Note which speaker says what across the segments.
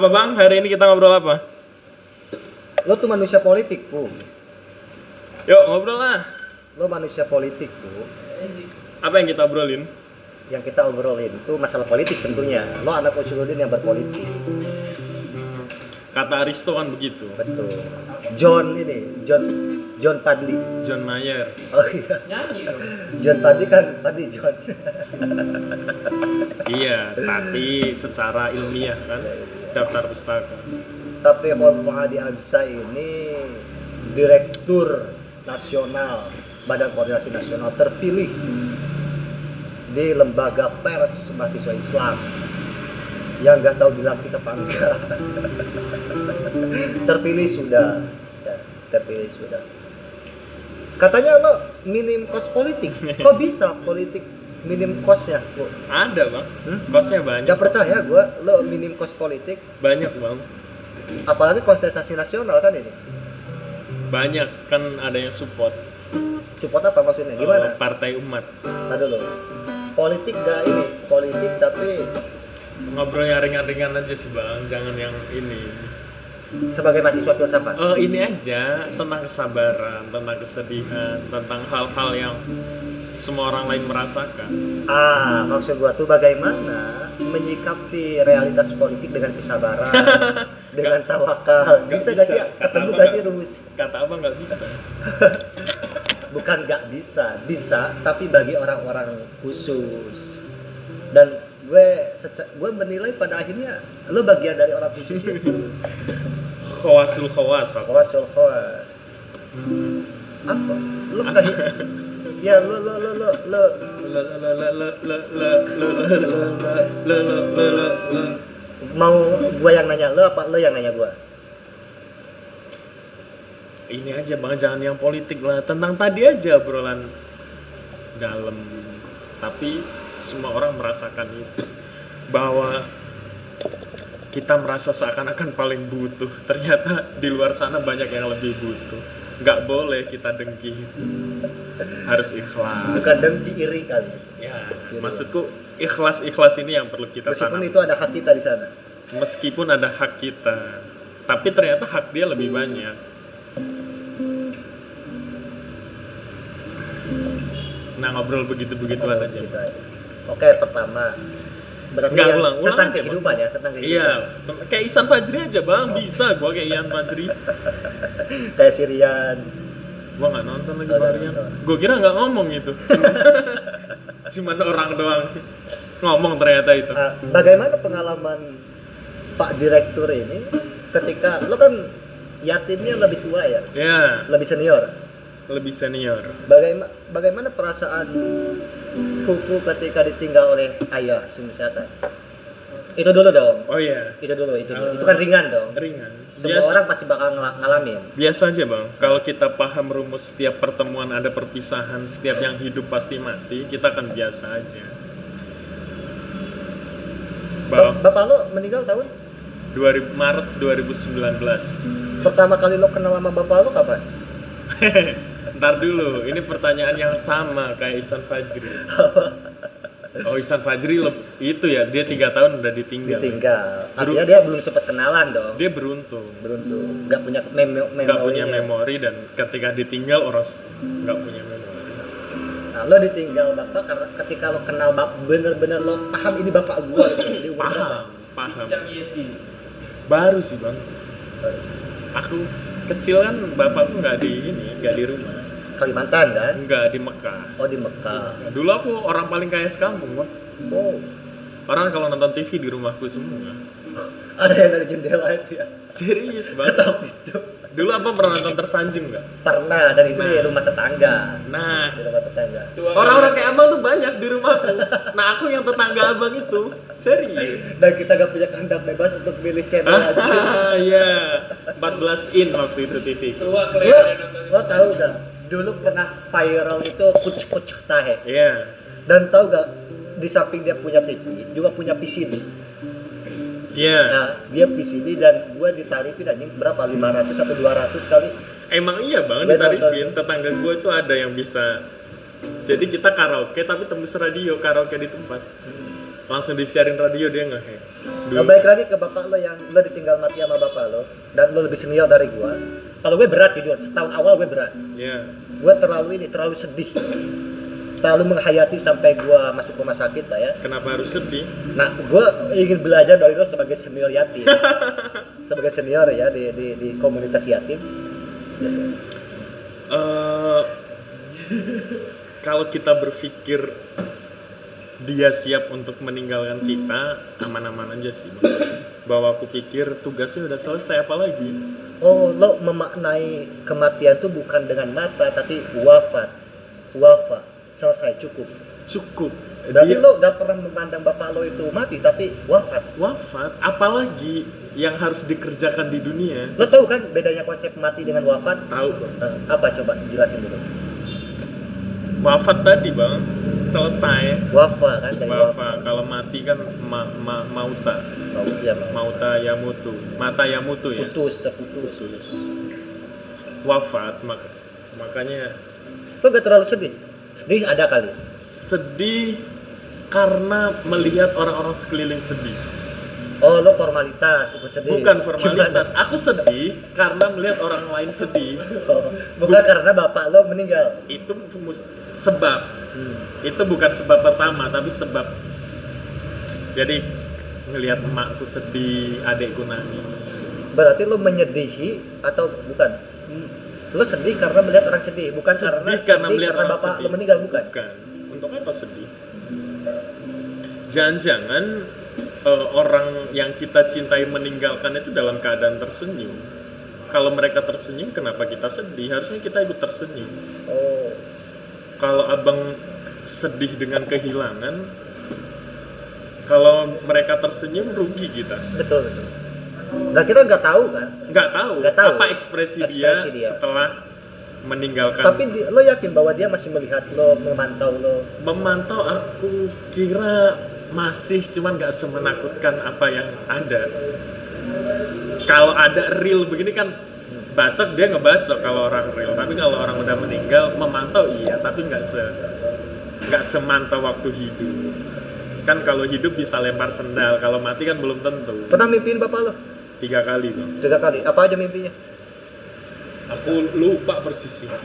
Speaker 1: Apa bang? Hari ini kita ngobrol apa?
Speaker 2: Lo tuh manusia politik, Bu.
Speaker 1: Yuk ngobrol lah.
Speaker 2: Lo manusia politik, Bu.
Speaker 1: Apa yang kita obrolin?
Speaker 2: Yang kita obrolin itu masalah politik tentunya. Lo anak Usuluddin yang berpolitik.
Speaker 1: Kata Aristo kan begitu.
Speaker 2: Betul. John Padley.
Speaker 1: John Mayer.
Speaker 2: Oh iya.
Speaker 3: Nyanyi dong.
Speaker 2: John Padley kan Padley John.
Speaker 1: Iya, tapi secara ilmiah kan daftar pustaka.
Speaker 2: Tapi Muhadi Hamzah ini Direktur Nasional Badan Koordinasi Nasional terpilih di Lembaga Pers Mahasiswa Islam yang nggak tahu dilantik apa enggak. terpilih sudah. Katanya lo minim kos politik. Kok bisa politik minim kosnya?
Speaker 1: Ada bang, kosnya banyak.
Speaker 2: Gak percaya gue lo minim kos politik.
Speaker 1: Banyak bang.
Speaker 2: Apalagi kontestasi nasional kan ini.
Speaker 1: Banyak kan ada yang support.
Speaker 2: Support apa maksudnya? Gimana?
Speaker 1: Partai Umat.
Speaker 2: Tadi dulu. Politik gak ini, politik tapi
Speaker 1: Ngobrolnya ringan-ringan aja sih bang, jangan yang ini.
Speaker 2: sebagai mahasiswa filsafat.
Speaker 1: Ini aja tentang kesabaran, tentang kesedihan, tentang hal-hal yang semua orang lain merasakan.
Speaker 2: Maksud gua tuh bagaimana menyikapi realitas politik dengan kesabaran, dengan tawakal. Bisa gak sih? Ketemu gak sih rumus?
Speaker 1: Kata abang nggak bisa.
Speaker 2: Bukan gak bisa, bisa, tapi bagi orang-orang khusus. Dan gue menilai pada akhirnya lo bagian dari orang khusus itu.
Speaker 1: Khawasul khawas.
Speaker 2: Khawasul khawas. Apa? Lo kayak ya lo mau gue yang nanya lo apa lo yang nanya gue?
Speaker 1: Ini aja bang, jangan yang politik lah. Tentang tadi aja obrolan dalam. Tapi semua orang merasakan itu, bahwa kita merasa seakan-akan paling butuh. Ternyata di luar sana banyak yang lebih butuh. Nggak boleh kita dengki. Harus ikhlas.
Speaker 2: Bukan dengki, iri kali.
Speaker 1: Ya,
Speaker 2: Iri.
Speaker 1: maksudku ikhlas ini yang perlu kita
Speaker 2: Meskipun
Speaker 1: tanam.
Speaker 2: itu ada hak kita di sana.
Speaker 1: Meskipun ada hak kita, tapi ternyata hak dia lebih banyak. Nah, ngobrol begitu-begituan aja.
Speaker 2: Gitu aja. Oke, pertama berarti
Speaker 1: Enggak,
Speaker 2: yang
Speaker 1: ulang
Speaker 2: tentang
Speaker 1: aja,
Speaker 2: kehidupan ya, tentang kehidupan.
Speaker 1: Iya, kayak Ihsan Fajri aja bang, bisa gua kayak Ian Fajri.
Speaker 2: Kayak Sirian.
Speaker 1: Gua nggak nonton lagi
Speaker 2: Oh, nggak
Speaker 1: Barian.
Speaker 2: nonton.
Speaker 1: Gua kira nggak ngomong itu. Cuman orang doang ngomong ternyata itu.
Speaker 2: Bagaimana pengalaman Pak Direktur ini ketika lo kan yatimnya lebih tua ya,
Speaker 1: Ya,
Speaker 2: lebih senior.
Speaker 1: lebih senior.
Speaker 2: Bagaimana perasaan Kuku ketika ditinggal oleh ayah misalkan? Itu dulu dong.
Speaker 1: Oh iya,
Speaker 2: Itu dulu. Itu kan ringan dong.
Speaker 1: ringan.
Speaker 2: Semua orang pasti bakal ngalamin.
Speaker 1: Biasa aja bang, kalau kita paham rumus setiap pertemuan ada perpisahan, setiap yang hidup pasti mati, kita akan biasa aja.
Speaker 2: Bapak lo meninggal tahun?
Speaker 1: Maret 2019.
Speaker 2: Pertama kali lo kenal sama bapak lo kapan?
Speaker 1: Ntar dulu, ini pertanyaan yang sama kayak Ihsan Fajri. Oh, Ihsan Fajri itu ya, dia 3 tahun udah ditinggal.
Speaker 2: Artinya dia belum sempat kenalan dong.
Speaker 1: Dia beruntung.
Speaker 2: Nggak punya memori.
Speaker 1: Nggak punya memori, dan ketika ditinggal orang nggak punya memori.
Speaker 2: Nah, lo ditinggal bapak karena ketika lo kenal bapak, bener-bener lo paham ini bapak gua gitu. Di umur berapa?
Speaker 1: Paham.
Speaker 3: Bincang Yeti.
Speaker 1: Baru sih bang. Aku kecil kan bapakku nggak di rumah.
Speaker 2: Kalimantan kan?
Speaker 1: Nggak di Mekah.
Speaker 2: Oh, di Mekah.
Speaker 1: Dulu aku orang paling kaya sekampung bang.
Speaker 2: Oh,
Speaker 1: Orang kalau nonton TV di rumahku semua.
Speaker 2: ada yang dari jendela itu ya?
Speaker 1: Serius bang.
Speaker 2: Itu
Speaker 1: Dulu apa pernah nonton Tersanjung nggak?
Speaker 2: pernah, dan itu di
Speaker 1: Nah.
Speaker 2: rumah tetangga.
Speaker 1: Nah,
Speaker 2: Di rumah tetangga.
Speaker 1: orang-orang kayak abang tuh banyak di rumahku. Nah, aku yang tetangga abang itu. Serius.
Speaker 2: Dan kita gak punya kehendak bebas untuk milih channel aja.
Speaker 1: Iya, 14 in waktu itu TV.
Speaker 3: Tua kelihatan nonton.
Speaker 2: Lo tahu gak? Dulu pernah viral itu kucuk-kucuk tahe.
Speaker 1: Iya.
Speaker 2: Dan tahu gak? Di samping dia punya TV, juga punya PCD.
Speaker 1: Iya.
Speaker 2: Nah, dia PCD dan gue ditarifin anjing berapa? 500 atau 200 kali.
Speaker 1: Emang iya bang,
Speaker 2: Gue
Speaker 1: ditarifin. Tetangga gue tuh ada yang bisa Jadi kita karaoke tapi tembus radio, karaoke di tempat. Langsung disiarin radio, dia nge-hack.
Speaker 2: Nah, balik lagi ke bapak lo yang lo ditinggal mati sama bapak lo dan lo lebih senior dari gua. Kalau gue berat jujur, setahun awal gue berat.
Speaker 1: Iya.
Speaker 2: Gue terlalu sedih. Terlalu menghayati sampai gua masuk rumah sakit lah ya.
Speaker 1: Kenapa harus sedih?
Speaker 2: Nah, gue ingin belajar dari lo sebagai senior yatim. Sebagai senior ya di komunitas yatim.
Speaker 1: Kalau kita berpikir dia siap untuk meninggalkan kita, aman-aman aja sih. Bahwa aku pikir tugasnya udah selesai, apa lagi?
Speaker 2: Oh, lo memaknai kematian itu bukan dengan mata tapi wafat. Wafat, selesai, cukup.
Speaker 1: Cukup.
Speaker 2: Berarti
Speaker 1: Dia
Speaker 2: lo gak pernah memandang bapak lo itu mati tapi wafat.
Speaker 1: wafat, apalagi yang harus dikerjakan di dunia?
Speaker 2: Lo tahu kan bedanya konsep mati dengan wafat?
Speaker 1: Tahu, Bang.
Speaker 2: Apa coba jelasin dulu.
Speaker 1: Wafat tadi, Bang. Selesai.
Speaker 2: Wafat kan dari wafat.
Speaker 1: Wafat. Kalau mati kan mauta.
Speaker 2: Oh, iya,
Speaker 1: Mauta yamutu. Mata yamutu ya.
Speaker 2: terputus.
Speaker 1: Putus. Wafat, makanya
Speaker 2: Lo gak terlalu sedih? Sedih ada kali.
Speaker 1: sedih karena melihat orang-orang sekeliling sedih.
Speaker 2: Oh, lo formalitas, ikut sedih.
Speaker 1: Bukan formalitas.
Speaker 2: Gimana?
Speaker 1: Aku sedih karena melihat orang lain sedih.
Speaker 2: Oh, bukan karena bapak lo meninggal.
Speaker 1: Itu sebab. Itu bukan sebab pertama, tapi sebab. Jadi ngelihat emakku sedih, adekku nangis.
Speaker 2: Berarti lo menyedihi atau bukan? Lo sedih karena melihat orang sedih, bukan
Speaker 1: Sedih
Speaker 2: karena
Speaker 1: melihat orang
Speaker 2: bapak
Speaker 1: sedih.
Speaker 2: lo meninggal, bukan?
Speaker 1: Bukan. Untuk apa sedih? Jangan-jangan orang yang kita cintai meninggalkan itu dalam keadaan tersenyum. Kalau mereka tersenyum, kenapa kita sedih? Harusnya kita ikut tersenyum.
Speaker 2: Oh,
Speaker 1: Kalau abang sedih dengan kehilangan, kalau mereka tersenyum, rugi kita.
Speaker 2: betul. Dan kita nggak tahu kan?
Speaker 1: Nggak tahu
Speaker 2: Nggak tahu.
Speaker 1: apa ekspresi dia setelah meninggalkan.
Speaker 2: Tapi lo yakin bahwa dia masih melihat lo, memantau lo?
Speaker 1: Memantau, aku kira masih, cuman nggak semenakutkan apa yang ada. Kalau ada real begini kan bacok, dia ngebacok kalau orang real. Tapi kalau orang udah meninggal, memantau iya, tapi nggak semantau waktu hidup. Kan kalau hidup bisa lempar sendal, kalau mati kan belum tentu.
Speaker 2: Pernah mimpiin bapak lo?
Speaker 1: 3 kali Bang.
Speaker 2: 3 kali. Apa aja mimpinya?
Speaker 1: Aku lupa persisnya.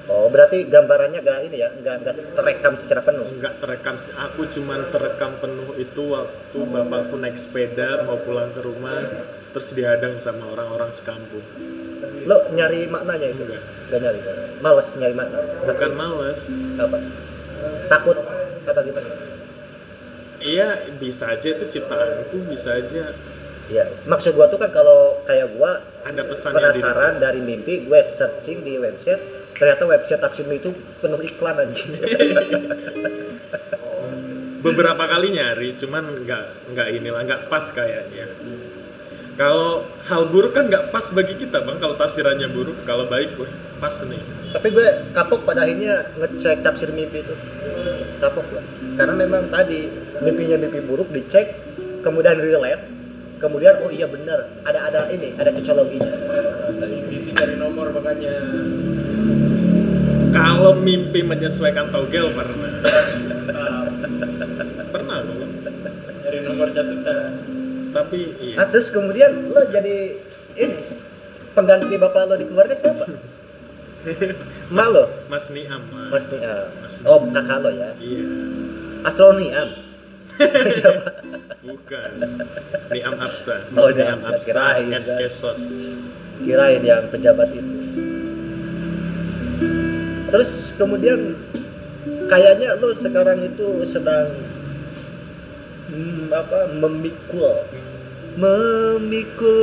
Speaker 2: Oh, berarti gambarannya nggak terekam secara penuh.
Speaker 1: Enggak terekam sih. Aku cuman terekam penuh itu waktu bapakku naik sepeda mau pulang ke rumah, terus dihadang sama orang-orang sekampung.
Speaker 2: Lo nyari maknanya itu?
Speaker 1: Enggak.
Speaker 2: Gak nyari. Males nyari makna.
Speaker 1: Bukan males.
Speaker 2: Apa? Takut apa gimana?
Speaker 1: Iya, bisa aja itu ciptaanku, bisa aja
Speaker 2: Iya. Maksud gua tuh kan kalau kayak gua
Speaker 1: ada pesan yang
Speaker 2: penasaran dari mimpi, gue searching di website, ternyata website Taksimi itu penuh iklan aja.
Speaker 1: beberapa kali nyari, cuman nggak pas kayaknya. Kalau hal buruk kan nggak pas bagi kita Bang, kalau tafsirannya buruk, kalau baik gue pas nih.
Speaker 2: Tapi gue kapok pada akhirnya ngecek tafsir mimpi itu. Kapok gue. Karena memang tadi mimpinya mimpi buruk dicek, kemudian relate, kemudian oh iya benar, ada cocologinya.
Speaker 1: Mimpi cari nomor makanya. Kalau mimpi menyesuaikan togel pernah. Pernah loh. Dari nomor catatan. Tapi iya.
Speaker 2: Terus kemudian lo jadi ini pengganti bapak lo di keluarga siapa? Mak lo?
Speaker 1: Mas Niam.
Speaker 2: Mas Niam.
Speaker 1: Mas Niam.
Speaker 2: Oh, kakak lo ya?
Speaker 1: Iya.
Speaker 2: Astroniam.
Speaker 1: Bukan. Niam Absa.
Speaker 2: Oh, Niam Absa. Kirain,
Speaker 1: Eskesos.
Speaker 2: Kirain yang pejabat itu. Terus kemudian kayaknya lo sekarang itu sedang memikul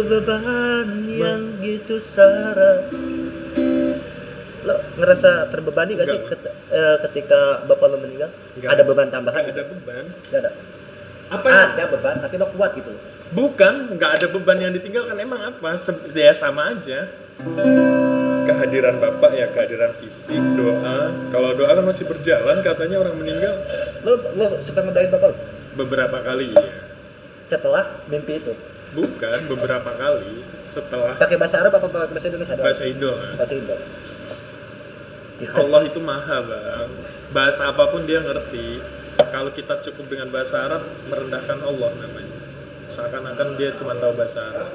Speaker 2: beban yang gitu sara. Lo ngerasa terbebani gak sih ketika bapak lo meninggal?
Speaker 1: Enggak.
Speaker 2: Ada beban tambahan?
Speaker 1: Nggak ada beban.
Speaker 2: Gak ada.
Speaker 1: Apa yang-
Speaker 2: Ada beban tapi lo kuat gitu.
Speaker 1: Bukan, nggak ada beban yang ditinggalkan. Emang apa? Ya sama aja. Kehadiran bapak ya kehadiran fisik, doa. Kalau doa kan masih berjalan, katanya orang meninggal
Speaker 2: Lo suka ngedoain bapak lo?
Speaker 1: beberapa kali ya.
Speaker 2: Setelah mimpi itu?
Speaker 1: Bukan, beberapa kali setelah
Speaker 2: Pakai bahasa Arab apa pakai bahasa Indonesia?
Speaker 1: bahasa Indo.
Speaker 2: Bahasa Indo.
Speaker 1: Allah itu maha bang, bahasa apapun dia ngerti. Kalau kita cukup dengan bahasa Arab, merendahkan Allah namanya. Seakan-akan dia cuma tahu bahasa Arab.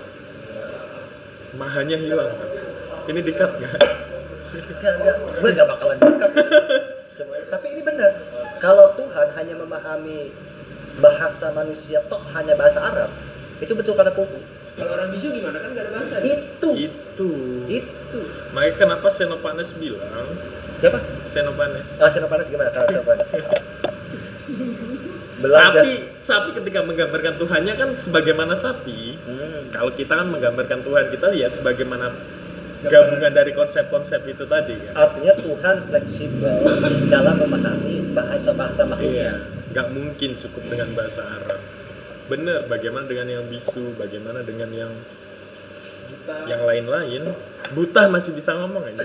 Speaker 1: Mahanya hilang bang. Ini dikat nggak?
Speaker 2: Enggak, gue nggak bakalan dekat semuanya. Tapi ini benar, kalau Tuhan hanya memahami bahasa manusia, toh hanya bahasa Arab, itu betul kata Pupu.
Speaker 3: Kalau orang bisu gimana, kan nggak ada bahasa.
Speaker 2: Itu.
Speaker 1: Makanya kenapa Xenophanes bilang,
Speaker 2: Siapa?
Speaker 1: Xenophanes,
Speaker 2: Xenophanes gimana? Kalau Xenophanes
Speaker 1: sapi ketika menggambarkan Tuhannya kan sebagaimana sapi. Kalau kita kan menggambarkan Tuhan, kita lihat sebagaimana gabungan dari konsep-konsep itu tadi kan.
Speaker 2: Artinya Tuhan fleksibel dalam memahami bahasa-bahasa makhluknya.
Speaker 1: Nggak mungkin cukup dengan bahasa Arab. Bener, bagaimana dengan yang bisu, bagaimana dengan yang lain-lain. Buta masih bisa ngomong aja.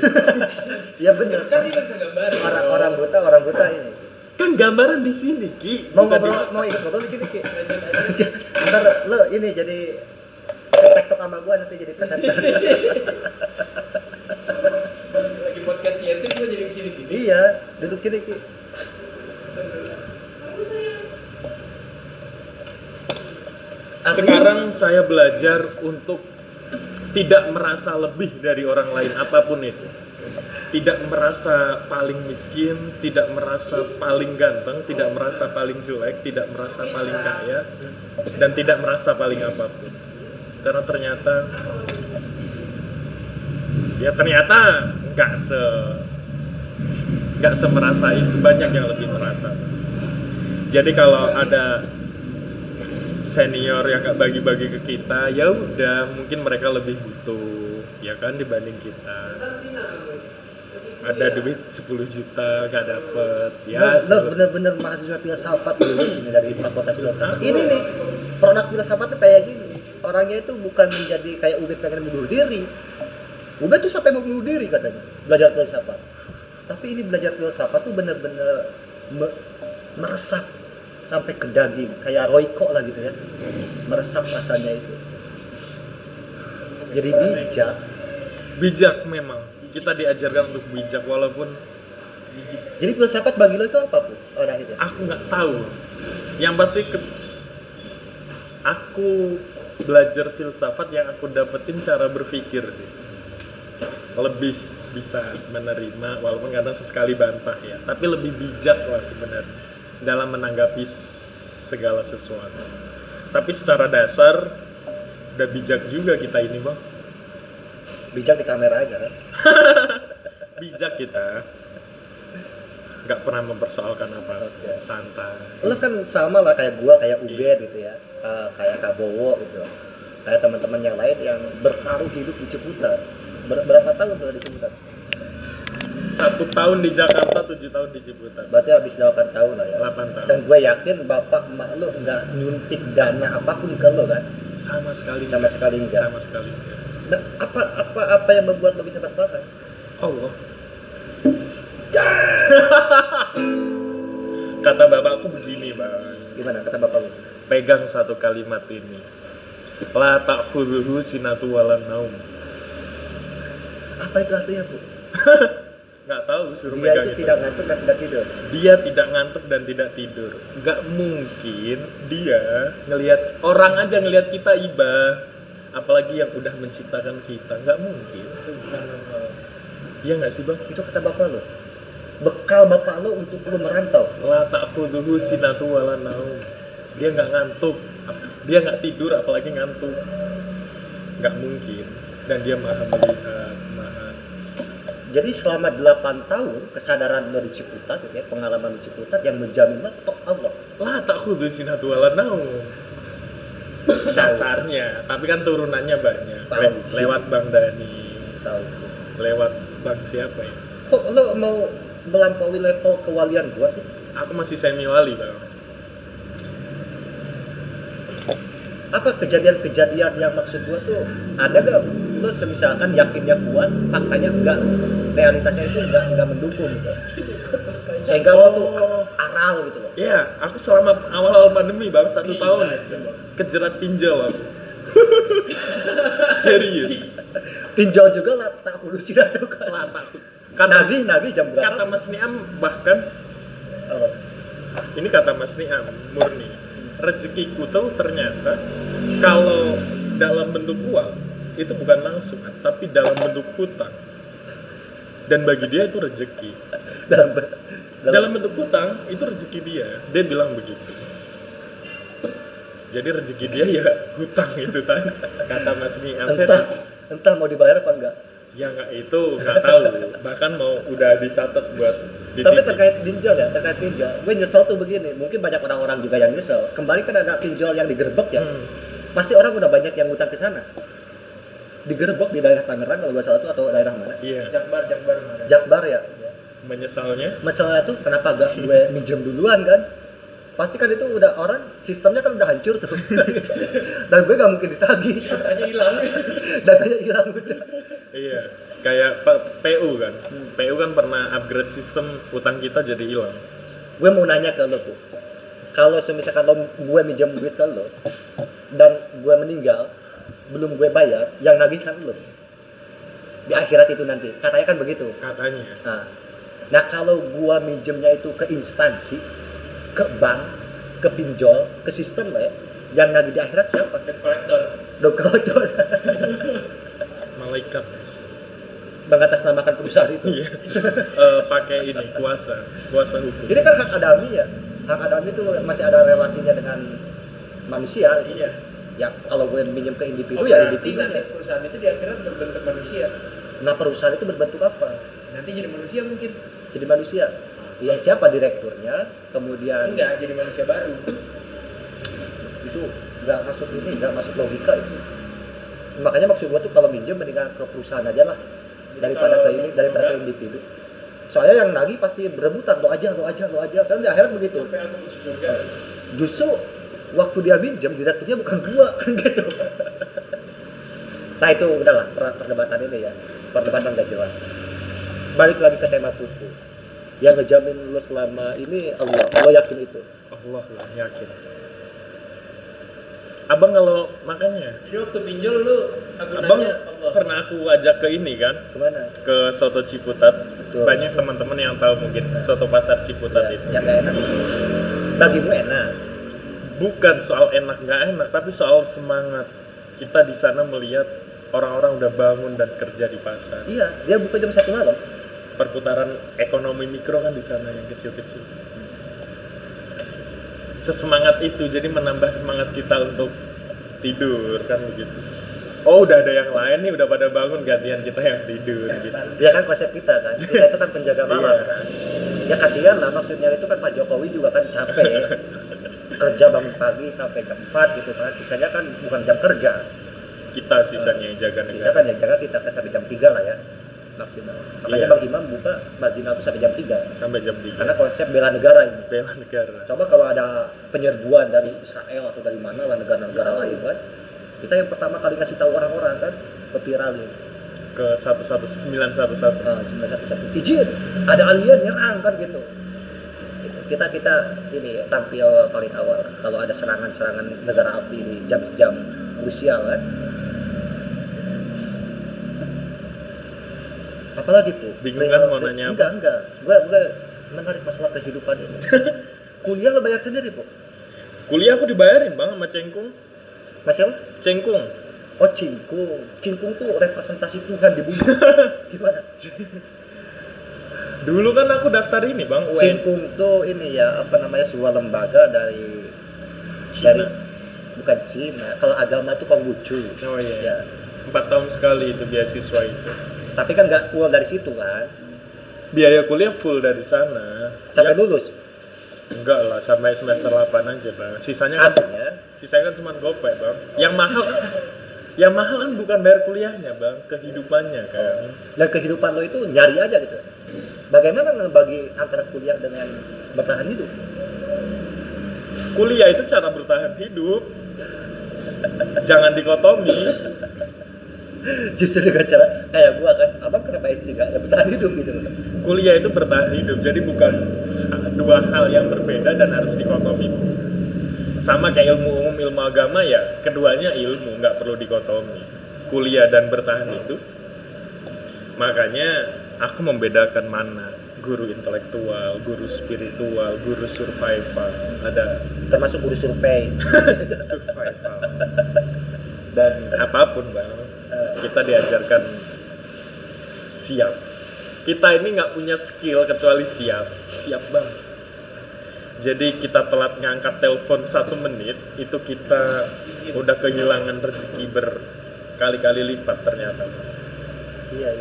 Speaker 2: Iya benar.
Speaker 3: Kan dia bisa gambar.
Speaker 2: Orang buta ini.
Speaker 1: Kan gambaran di sini, Ki.
Speaker 2: Mau
Speaker 1: Bukan
Speaker 2: ngobrol, mau ikut ngobrol di sini, Ki. Ntar lo ini jadi TikTok sama gua nanti jadi presenter.
Speaker 3: Lagi podcast Yeti gue jadi kesini-sini.
Speaker 2: Iya, duduk sini, Ki.
Speaker 1: Sekarang saya belajar untuk tidak merasa lebih dari orang lain apapun itu. Tidak merasa paling miskin, tidak merasa paling ganteng, tidak merasa paling jelek, tidak merasa paling kaya, dan tidak merasa paling apapun. Karena ternyata nggak semerasa itu, banyak yang lebih merasa. Jadi kalau ada senior yang nggak bagi-bagi ke kita, ya udah, mungkin mereka lebih butuh, ya kan, dibanding kita. Ada duit 10 juta nggak dapet, ya.
Speaker 2: Lo bener-bener mahasiswa filsafat dulu sini dari fakultas filsafat. Ini nih produk filsafat tuh kayak gini. Orangnya itu bukan menjadi kayak Ubed pengen bunuh diri. Ubed tuh sampai mau bunuh diri katanya belajar filsafat. Tapi ini belajar filsafat tuh bener-bener meresap sampai ke daging, kayak Royco lah gitu ya. Meresap rasanya itu. Jadi
Speaker 1: bijak memang. Kita diajarkan untuk bijak walaupun.
Speaker 2: Jadi filsafat bagi lo itu apa tuh orang itu?
Speaker 1: Aku nggak tahu. Yang pasti aku belajar filsafat yang aku dapetin cara berpikir sih. Lebih bisa menerima walaupun kadang sesekali bantah ya. Tapi lebih bijak lah sebenarnya dalam menanggapi segala sesuatu. Tapi secara dasar udah bijak juga kita ini, Bang.
Speaker 2: Bijak di kamera aja kan?
Speaker 1: Bijak kita, nggak pernah mempersoalkan apa, santai.
Speaker 2: Lo kan sama lah kayak gua, kayak Ubed gitu ya, kayak Kak Bowo gitu, kayak teman-teman yang lain yang bertaruh hidup di Ciputat. Berapa tahun tuh di Ciputat?
Speaker 1: 1 tahun di Jakarta, 7 tahun di Ciputat.
Speaker 2: Berarti habis 8 tahun lah ya.
Speaker 1: 8 tahun.
Speaker 2: Dan gue yakin bapak emak lo nggak nyuntik dana apapun ke lo kan?
Speaker 1: Sama sekali
Speaker 2: Sama sekali enggak.
Speaker 1: Sama sekali enggak.
Speaker 2: Nah, apa yang membuat lo bisa bertahan?
Speaker 1: Allah. Kata bapakku begini, Bang.
Speaker 2: Gimana kata bapak lo?
Speaker 1: Pegang satu kalimat ini. La ta'khudhuhu sinatu walan naum.
Speaker 2: Apa itu artinya, Bu?
Speaker 1: Nggak tahu, suruh
Speaker 2: Dia
Speaker 1: pegang
Speaker 2: itu tidak ngantuk dan tidak tidur.
Speaker 1: Dia tidak ngantuk dan tidak tidur. Nggak mungkin dia ngelihat orang aja ngelihat kita iba, apalagi yang udah menciptakan kita. Nggak mungkin. Iya nggak sih, Bang?
Speaker 2: Itu kata bapak lo. Bekal bapak lo untuk lo merantau.
Speaker 1: La ta'khudhuhu sinatu walan naum. Dia nggak ngantuk, dia nggak tidur, apalagi ngantuk. Nggak mungkin. Dan dia maha melihat, maha.
Speaker 2: Jadi selama 8 tahun kesadaran lo di Ciputat gitu ya, pengalaman di Ciputat yang menjamin lo tok Allah.
Speaker 1: La ta'khudhuhu sinatu walan naum. Dasarnya, tapi kan turunannya banyak. Lewat Bang Dani,
Speaker 2: Tahu.
Speaker 1: lewat Bang siapa ya?
Speaker 2: Kok lo mau melampaui level kewalian gua sih?
Speaker 1: Aku masih semi wali, Bang.
Speaker 2: Apa kejadian-kejadian yang maksud gua tuh ada gak lo semisalkan yakinnya kuat, faktanya enggak, realitasnya itu enggak mendukung gitu. Sehingga lo tuh aral gitu loh.
Speaker 1: Iya, aku selama awal-awal pandemi, Bang, 1 tahun kejerat pinjol aku. Serius.
Speaker 2: Pinjol juga lah tak hulusin atau kan.
Speaker 1: Lah, takut.
Speaker 2: nagih jam berapa?
Speaker 1: kata Mas Niam bahkan
Speaker 2: Apa?
Speaker 1: ini kata Mas Niam murni, rezekiku tuh ternyata kalau dalam bentuk uang itu bukan langsung tapi dalam bentuk hutang, dan bagi dia itu rezeki. Dalam bentuk hutang itu rezeki dia bilang begitu. Jadi rezeki dia ya hutang itu tadi kata Mas Niam.
Speaker 2: entah mau dibayar apa enggak.
Speaker 1: Ya nggak tahu, bahkan mau udah dicatat buat
Speaker 2: Tapi terkait pinjol ya, gue nyesel tuh begini, mungkin banyak orang-orang juga yang nyesel. Kembali kan ada pinjol yang digerebek ya, pasti orang udah banyak yang ngutang ke sana. Digerebek di daerah Tangerang kalau nggak salah tuh, atau daerah mana?
Speaker 1: Iya.
Speaker 3: Jakbar kemarin.
Speaker 2: Jakbar ya.
Speaker 1: Menyesalnya.
Speaker 2: Masalah tuh kenapa gak gue minjem duluan kan? Pasti kan itu udah orang sistemnya kan udah hancur tuh. Dan gue gak mungkin ditagih.
Speaker 3: Datanya hilang.
Speaker 2: Datanya hilang udah.
Speaker 1: Iya, kayak PU kan. PU kan pernah upgrade sistem utang kita jadi hilang.
Speaker 2: Gue mau nanya ke lo tuh, kalau misalkan lo, gue minjem duit ke lo dan gue meninggal belum gue bayar, yang nagih kan lo di akhirat itu nanti, katanya kan begitu
Speaker 1: Katanya.
Speaker 2: nah kalau gue minjemnya itu ke instansi, ke bank, ke pinjol, ke sistem lah ya, yang nagih di akhirat siapa?
Speaker 3: Dan kolektor.
Speaker 2: Kolektor.
Speaker 1: Malaikat.
Speaker 2: Mengatasnamakan perusahaan itu.
Speaker 1: Iya. Pakai ini kuasa hukum.
Speaker 2: Ini kan hak adami ya. Hak adami itu masih ada relasinya dengan manusia.
Speaker 3: Iya.
Speaker 2: Ya kalau gue minjem ke individu
Speaker 3: Oh,
Speaker 2: ya
Speaker 3: berarti
Speaker 2: individu.
Speaker 3: nanti perusahaan itu di akhirat berbentuk manusia.
Speaker 2: Nah perusahaan itu berbentuk apa?
Speaker 3: Nanti jadi manusia mungkin.
Speaker 2: Jadi manusia. Ya siapa direkturnya? Kemudian
Speaker 3: Enggak, jadi manusia baru.
Speaker 2: itu nggak masuk logika itu. Makanya maksud gue tuh kalau minjem mendingan ke perusahaan aja lah daripada ke individu. Soalnya yang nagih pasti berebutan, lo aja kan di akhirat begitu.
Speaker 3: Sampai aku masuk surga.
Speaker 2: Justru waktu dia minjem direkturnya bukan gua kan gitu. Nah itu udahlah perdebatan ini ya, perdebatan gak jelas. Balik lagi ke tema putu. Yang ngejamin lo selama ini Allah, lo yakin itu?
Speaker 1: Allah lah, yakin. Abang kalau makanya
Speaker 3: Jadi waktu pinjol lu
Speaker 1: Abang
Speaker 3: agunannya Allah.
Speaker 1: pernah aku ajak ke ini kan,
Speaker 2: Kemana?
Speaker 1: ke soto Ciputat.
Speaker 2: Betul.
Speaker 1: Banyak teman-teman yang tahu mungkin soto pasar Ciputat
Speaker 2: Ya,
Speaker 1: itu.
Speaker 2: yang gak enak itu. Bagimu enak.
Speaker 1: Bukan soal enak nggak enak, tapi soal semangat. Kita di sana melihat orang-orang udah bangun dan kerja di pasar.
Speaker 2: Iya, dia buka jam 1 malam.
Speaker 1: Perputaran ekonomi mikro kan di sana yang kecil-kecil. Sesemangat itu jadi menambah semangat kita untuk tidur kan begitu. Oh udah ada yang lain nih, udah pada bangun, gantian kita yang tidur gitu.
Speaker 2: Dia kan konsep kita kan. Kita itu kan penjaga malam
Speaker 1: Iya.
Speaker 2: kan. Ya kasihan lah, maksudnya itu kan Pak Jokowi juga kan capek. Kerja bangun pagi sampai jam 4 gitu kan. Sisanya kan bukan jam kerja.
Speaker 1: Kita sisanya yang jaga
Speaker 2: Sisa
Speaker 1: negara.
Speaker 2: kan yang jaga kita kan sampai jam 3 lah ya. Maksimal. Makanya
Speaker 1: Iya.
Speaker 2: Bang Imam buka marginal itu sampai jam 3.
Speaker 1: Sampai jam 3.
Speaker 2: Karena konsep bela negara ini.
Speaker 1: Bela negara.
Speaker 2: Coba kalau ada penyerbuan dari Israel atau dari mana lah negara-negara lain kan. Kita yang pertama kali ngasih tahu orang-orang kan, viralin.
Speaker 1: Ke 11911.
Speaker 2: 911 izin ada alien nyerang kan gitu. Kita ini tampil paling awal kalau ada serangan negara api di jam-jam krusial kan. Apalagi tuh?
Speaker 1: Bingung kan mau nanya apa?
Speaker 2: Enggak. Gue menarik masalah kehidupan ini. Kuliah lo bayar sendiri, Bu?
Speaker 1: Kuliah aku dibayarin bang sama Cengkung.
Speaker 2: Masih apa?
Speaker 1: Cengkung.
Speaker 2: Oh, Cingkung. Cingkung tuh representasi Tuhan di bumi. Gimana?
Speaker 1: Dulu kan aku daftar ini bang, UN.
Speaker 2: Cingkung tuh ini ya, apa namanya, sebuah lembaga dari
Speaker 1: Cina.
Speaker 2: bukan Cina. Kalau agama tuh Konghucu.
Speaker 1: Oh iya.
Speaker 2: Ya.
Speaker 1: 4 tahun sekali itu beasiswa itu.
Speaker 2: Tapi kan nggak keluar dari situ kan.
Speaker 1: Biaya kuliah full dari sana.
Speaker 2: Sampai
Speaker 1: Ya,
Speaker 2: lulus.
Speaker 1: enggak lah, sampai semester 8 aja bang. Sisanya
Speaker 2: Artinya
Speaker 1: kan cuma gopay bang. Yang mahal kan bukan bayar kuliahnya bang, kehidupannya kan.
Speaker 2: dan kehidupan lo itu nyari aja gitu. Bagaimana ngebagi antara kuliah dengan bertahan hidup?
Speaker 1: Kuliah itu cara bertahan hidup. Jangan dikotomi.
Speaker 2: Justru dengan cara kayak gua kan, abang kenapa S3 ya bertahan hidup gitu.
Speaker 1: Kuliah itu bertahan hidup, jadi bukan dua hal yang berbeda dan harus dikotomi. Sama kayak ilmu umum, ilmu agama ya, keduanya ilmu, nggak perlu dikotomi. Kuliah dan bertahan hidup. Makanya aku membedakan mana guru intelektual, guru spiritual, guru survival, ada
Speaker 2: Termasuk guru survei.
Speaker 1: survival
Speaker 2: Dan
Speaker 1: apapun bang, kita diajarkan siap. Kita ini nggak punya skill kecuali siap bang. Jadi kita telat ngangkat telepon 1 menit, itu kita udah kehilangan rezeki berkali-kali lipat ternyata.
Speaker 2: iya.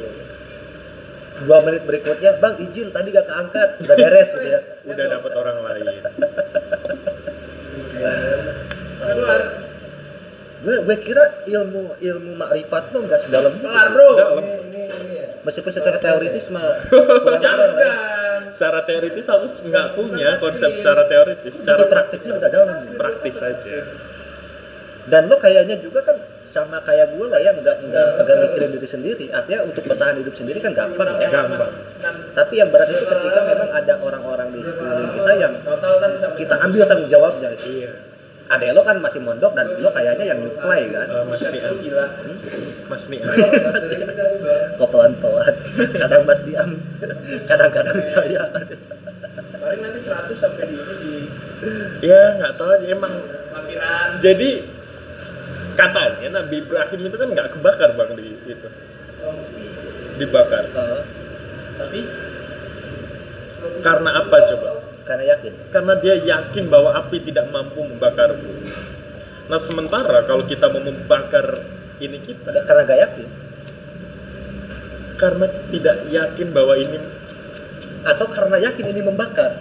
Speaker 2: 2 menit berikutnya, bang izin tadi gak keangkat, udah beres gitu ya.
Speaker 1: Udah dapat orang lain.
Speaker 3: Kelar.
Speaker 2: Gue kira ilmu makrifat lo nggak sedalam itu.
Speaker 3: Kelar, Bro.
Speaker 1: Dalam.
Speaker 3: Ini ya.
Speaker 2: Meskipun secara teoritis mah kurang-kurang lah.
Speaker 3: Jangan.
Speaker 1: Secara teoritis aku nggak punya konsep secara teoritis,
Speaker 2: Tapi
Speaker 1: secara
Speaker 2: praktisnya udah dalam.
Speaker 1: praktis aja.
Speaker 2: Dan lo kayaknya juga kan sama kayak gue lah ya, nggak mikirin diri sendiri. Artinya untuk bertahan hidup sendiri kan gampang ya.
Speaker 1: Gampang.
Speaker 2: Tapi yang berat itu ketika memang ada orang-orang di sekeliling kita yang
Speaker 3: Total kan sampai
Speaker 2: kita ambil tanggung jawabnya.
Speaker 1: Iya.
Speaker 2: Adek lo kan masih mondok dan lo kayaknya yang nyuplai kan.
Speaker 1: Mas Niam,
Speaker 3: gila.
Speaker 1: Mas Niam.
Speaker 2: Kok pelan-pelan. Kadang Mas Diam, kadang-kadang saya.
Speaker 3: Paling nanti 100 sampai di ini di
Speaker 1: Ya nggak tahu aja emang.
Speaker 3: lampiran.
Speaker 1: Jadi katanya Nabi Ibrahim itu kan nggak kebakar bang di itu, dibakar.
Speaker 3: Tapi
Speaker 1: Karena apa coba?
Speaker 2: Karena yakin.
Speaker 1: Karena dia yakin bahwa api tidak mampu membakarku. Nah sementara kalau kita mau membakar ini kita,
Speaker 2: Karena gak yakin.
Speaker 1: karena tidak yakin bahwa ini,
Speaker 2: Atau karena yakin ini membakar.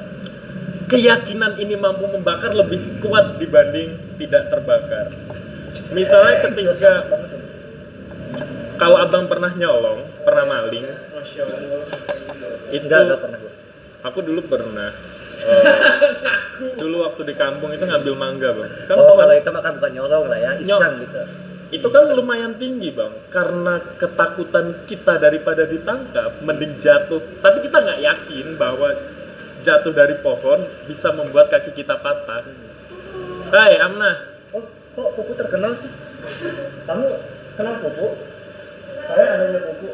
Speaker 1: keyakinan ini mampu membakar lebih kuat dibanding tidak terbakar. Misalnya ketika kalau abang pernah nyolong, pernah maling,
Speaker 3: Masya Allah.
Speaker 1: itu
Speaker 2: Enggak pernah gue.
Speaker 1: aku dulu pernah. Dulu waktu di kampung itu ngambil mangga bang. Kan
Speaker 2: Oh,
Speaker 1: pohon-
Speaker 2: kalau itu mah kan bukan nyolong lah ya, iseng gitu.
Speaker 1: itu kan lumayan tinggi bang, karena ketakutan kita daripada ditangkap mending jatuh, tapi kita nggak yakin bahwa jatuh dari pohon bisa membuat kaki kita patah. Hai Amnah,
Speaker 2: Oh, kok Pupu terkenal sih? Kamu kenal Pupu? Saya adanya Pupu.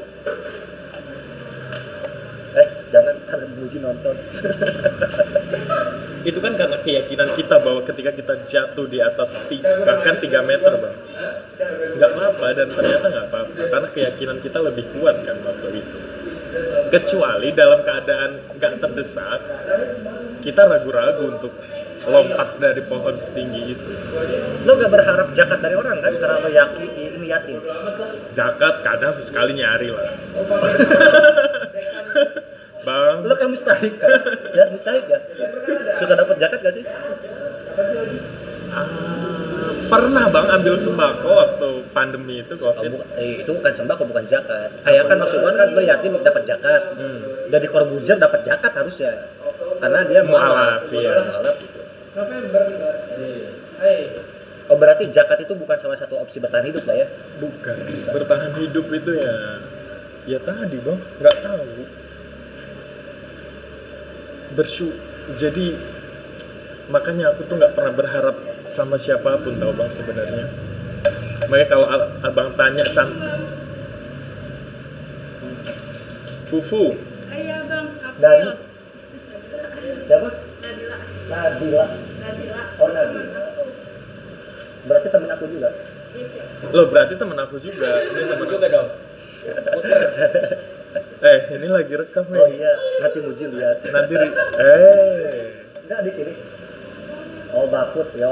Speaker 2: Jangan karena Muji nonton.
Speaker 1: itu kan karena keyakinan kita bahwa ketika kita jatuh di atas bahkan 3 meter bang, nggak apa-apa, dan ternyata nggak apa-apa karena keyakinan kita lebih kuat kan waktu itu. Kecuali dalam keadaan nggak terdesak, kita ragu-ragu untuk lompat dari pohon setinggi itu.
Speaker 2: Lo gak berharap zakat dari orang kan? Karena lo yakin ini yatim.
Speaker 1: Zakat kadang sesekali nyari lah. Bang,
Speaker 2: Lo kan mustahik kan? Ya mustahik ya. Suka dapat zakat gak sih?
Speaker 1: pernah bang ambil sembako waktu pandemi itu
Speaker 2: Oh,
Speaker 1: COVID.
Speaker 2: itu bukan sembako, bukan zakat. Kayak kan maksud gua kan lo yatim dapat zakat. Udah di korbuzer dapat zakat harusnya. Karena dia
Speaker 1: Mu'alaf, iya.
Speaker 2: Mu'alaf gitu.
Speaker 3: November. Hai.
Speaker 2: Oh berarti zakat itu bukan salah satu opsi bertahan hidup lah ya?
Speaker 1: Bukan, bertahan hidup itu ya tadi bang, nggak tahu. Jadi makanya aku tuh nggak pernah berharap sama siapapun tau bang sebenarnya. Makanya kalau abang tanya Fufu,
Speaker 4: Iya bang,
Speaker 2: Dan
Speaker 4: April.
Speaker 2: siapa?
Speaker 4: Nadila.
Speaker 2: Nadila.
Speaker 4: Nadila.
Speaker 2: Oh Nadila. Berarti temen aku juga.
Speaker 1: lo berarti temen aku juga. Ini temen
Speaker 3: Temen juga dong. Puter.
Speaker 1: ini lagi rekam nih.
Speaker 2: Oh iya, nanti Muji lihat.
Speaker 1: Nanti
Speaker 2: Enggak di sini. Oh bakut ya.